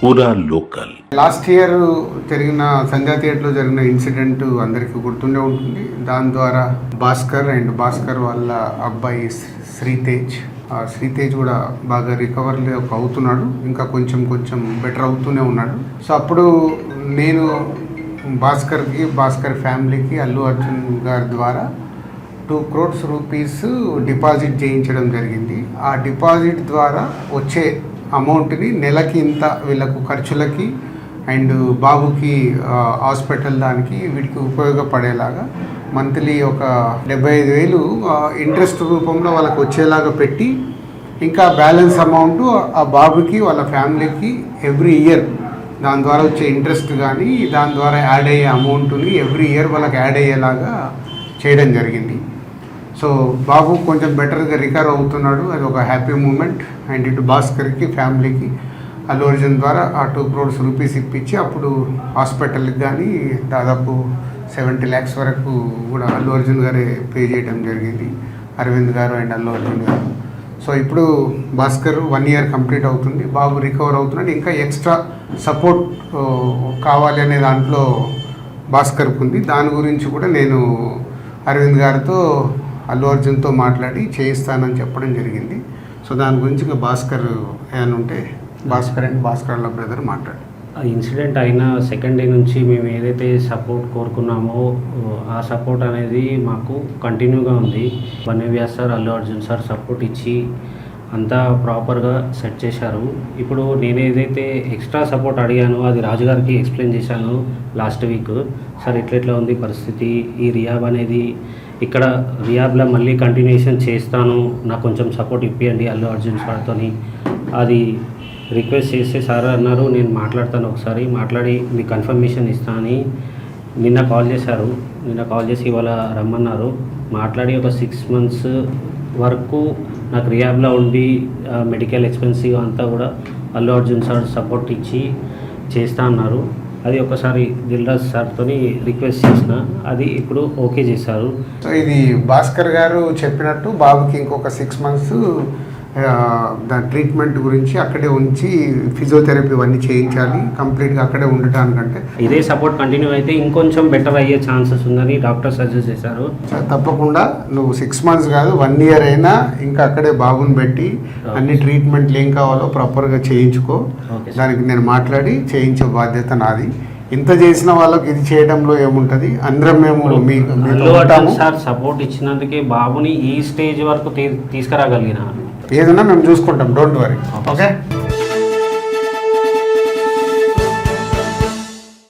పూరా local. Last year జరిగిన సంధ్యా థియేటర్లో జరిగిన ఇన్సిడెంట్ అందరికీ గుర్తుండే ఉంటుంది. దాని ద్వారా భాస్కర్ వాళ్ళ అబ్బాయి శ్రీతేజ్ కూడా బాగా రికవర్ అవుతున్నాడు, ఇంకా కొంచెం బెటర్ అవుతూనే ఉన్నాడు. సో అప్పుడు నేను భాస్కర్ ఫ్యామిలీకి అల్లు అర్జున్ గారి ద్వారా 2 crores రూపీస్ డిపాజిట్ చేయించడం జరిగింది. ఆ డిపాజిట్ ద్వారా వచ్చే అమౌంట్ని నెలకి ఇంత వీళ్ళకు ఖర్చులకి అండ్ బాబుకి హాస్పిటల్ దానికి వీటికి ఉపయోగపడేలాగా మంత్లీ ఒక 75,000 ఇంట్రెస్ట్ రూపంలో వాళ్ళకి వచ్చేలాగా పెట్టి, ఇంకా బ్యాలెన్స్ అమౌంట్ ఆ బాబుకి వాళ్ళ ఫ్యామిలీకి ఎవ్రీ ఇయర్ దాని ద్వారా వచ్చే ఇంట్రెస్ట్ కానీ దాని ద్వారా యాడ్ అయ్యే అమౌంట్ని ఎవ్రీ ఇయర్ వాళ్ళకి యాడ్ అయ్యేలాగా చేయడం జరిగింది. సో బాబు కొంచెం బెటర్గా రికవర్ అవుతున్నాడు, అది ఒక హ్యాపీ మూమెంట్. అండ్ ఇటు భాస్కర్కి ఫ్యామిలీకి అల్లు అర్జున్ ద్వారా ఆ 2 crores రూపీస్ ఇప్పించి అప్పుడు హాస్పిటల్కి కానీ దాదాపు 70 lakhs వరకు కూడా అల్లు అర్జున్ గారే పే చేయడం జరిగింది, అరవింద్ గారు అండ్ అల్లు అర్జున్ గారు. సో ఇప్పుడు భాస్కర్ 1 year కంప్లీట్ అవుతుంది, బాబు రికవర్ అవుతున్నాడు. ఇంకా ఎక్స్ట్రా సపోర్ట్ కావాలి అనే దాంట్లో భాస్కర్కి ఉంది. దాని గురించి కూడా నేను అరవింద్ గారితో అల్లు అర్జున్తో మాట్లాడి చేయిస్తానని చెప్పడం జరిగింది. సో దాని గురించి ఇంకా భాస్కర్ ఏమైనా ఉంటే భాస్కర్ వాళ్ళ బ్రదర్ మాట్లాడి. ఆ ఇన్సిడెంట్ అయిన సెకండ్ డే నుంచి మేము ఏదైతే సపోర్ట్ కోరుకున్నామో ఆ సపోర్ట్ అనేది మాకు కంటిన్యూగా ఉంది. వన్యవ్యాస్ sir, Allu Arjun sir support ఇచ్చి అంతా ప్రాపర్గా సెట్ చేశారు. ఇప్పుడు నేను ఏదైతే ఎక్స్ట్రా సపోర్ట్ అడిగానో అది రాజుగారికి ఎక్స్ప్లెయిన్ చేశాను లాస్ట్ వీక్. సార్ ఇట్లా ఉంది పరిస్థితి, ఈ రియాబ్ అనేది ఇక్కడ రియాబ్లో మళ్ళీ కంటిన్యూషన్ చేస్తాను, నాకు కొంచెం సపోర్ట్ ఇప్పియండి అల్లు అర్జున్ సార్తో అది రిక్వెస్ట్ చేస్తే సార్ అన్నారు నేను మాట్లాడతాను, ఒకసారి మాట్లాడి మీకు కన్ఫర్మేషన్ ఇస్తానని నిన్న కాల్ చేశారు. నిన్న కాల్ చేసి ఇవాళ రమ్మన్నారు. మాట్లాడి ఒక 6 months వరకు నాకు రియాబ్లో ఉండి మెడికల్ ఎక్స్పెన్సివ్ అంతా కూడా అల్లు అర్జున్ సార్ సపోర్ట్ ఇచ్చి చేస్తా అన్నారు. అది ఒకసారి దిల్రాజ్ సార్తో రిక్వెస్ట్ చేసిన, అది ఇప్పుడు ఓకే చేశారు. సో ఇది భాస్కర్ గారు చెప్పినట్టు బాబుకి ఇంకొక 6 months దాని ట్రీట్మెంట్ గురించి అక్కడే ఉంచి ఫిజియోథెరపీ ఇవన్నీ చేయించాలి, కంప్లీట్గా అక్కడే ఉండటానికంటే. ఇదే సపోర్ట్ కంటిన్యూ అయితే ఇంకొంచెం బెటర్ అయ్యే ఛాన్సెస్ ఉందని డాక్టర్ సజెస్ట్ చేశారు. తప్పకుండా నువ్వు 6 months కాదు 1 year అయినా ఇంకా అక్కడే బాబుని పెట్టి అన్ని ట్రీట్మెంట్లు ఏం కావాలో ప్రాపర్గా చేయించుకో. దానికి నేను మాట్లాడి చేయించే బాధ్యత నాది. ఇంత చేసిన వాళ్ళకి ఇది చేయడంలో ఏముంటుంది, అందరం మేము సార్ సపోర్ట్ ఇచ్చినందుకే బాబుని ఈ స్టేజ్ వరకు తీసుకురాగలిగిన. ఏదైనా మేము చూసుకుంటాం, డోంట్ వరీ. ఓకే.